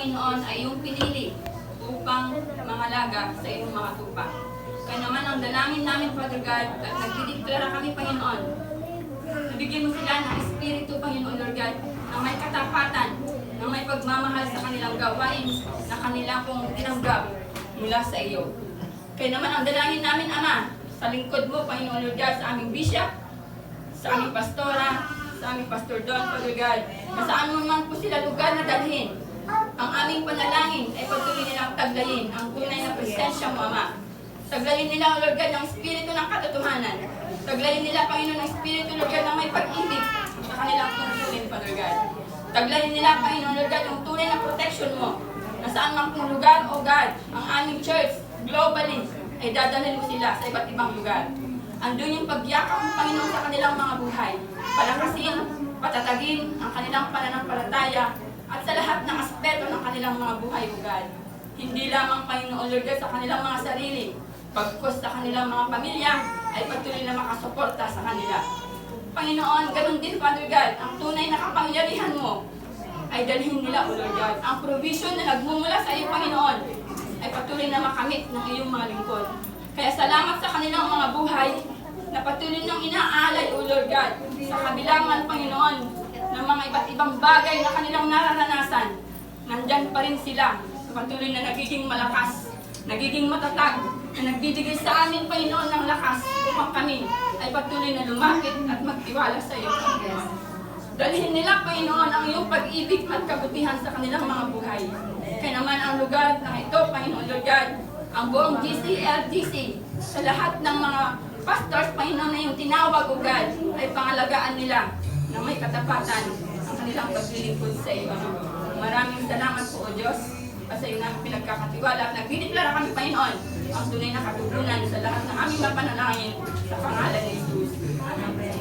Panginoon, ay iyong pinili upang mangalaga sa iyong mga tupa. Kaya naman ang dalangin namin, Father God, at nagdideklara kami, Panginoon, nabigyan mo sila ng Espiritu, Panginoon, Lord God, na may katapatan, na may pagmamahal sa kanilang gawain na kanilang pong tinanggap mula sa iyo. Kaya naman ang dalangin namin, Ama, sa lingkod mo, Panginoon, Lord God, sa aming bishop, sa aming pastora, sa aming Pastor Don, Father God, na saan mo man po sila lugar na dalhin. Ang aming panalangin ay patuloy nilang taglayin ang tunay na presensya mo, Ama. Taglayin nila, Lord God, ng Espiritu ng katotohanan. Taglayin nila, Panginoon, ng Espiritu, Lord God, ng may pag-ibig sa kanilang tungkulin, Father God. Taglayin nila, Panginoon, Lord God, yung tunay na protection mo. Na saan man pong lugar, O God, ang aming church, globally, ay dadalhin mo sila sa iba't ibang lugar. Andun yung pagyakap mo, Panginoon, sa kanilang mga buhay. Palakasin, patatagin ang kanilang pananampalataya at sa lahat ng aspeto ng kanilang mga buhay, O God. Hindi lamang, Panginoon, Lord God, sa kanilang mga sarili, pagkos sa kanilang mga pamilya, ay patuloy na makasuporta sa kanila. Panginoon, ganun din, Father God, ang tunay na kapangyarihan mo ay dalhin nila, O Lord God. Ang provision na nagmumula sa iyo, Panginoon, ay patuloy na makamit ng iyong mga lingkod. Kaya salamat sa kanilang mga buhay na patuloy nang inaalay, O Lord God, sa kabilangan, Panginoon, ng mga iba't ibang bagay na kanilang nararanasan. Nandyan pa rin sila, patuloy na nagiging malakas, nagiging matatag, na nagbibigay sa amin, Panginoon, ng lakas upang kami ay patuloy na lumapit at magtiwala sa iyo. Dalhin nila, Panginoon, ang iyong pag-ibig at kabutihan sa kanilang mga buhay. Kaya naman ang lugar na ito, Panginoon, Lord God, ang buong GCLDC, sa lahat ng mga pastors, Panginoon, na yung tinawag, O God, ay pangalagaan nila na may katapatan ang kanilang paglilingkod sa iyo. Maraming salamat po, O Diyos, sa iyo namin pinagkakatiwala at nagdideklara kami, Panginoon, ang tunay na katugunan sa lahat ng aming mapanalangin sa pangalan ni Jesus. Amen.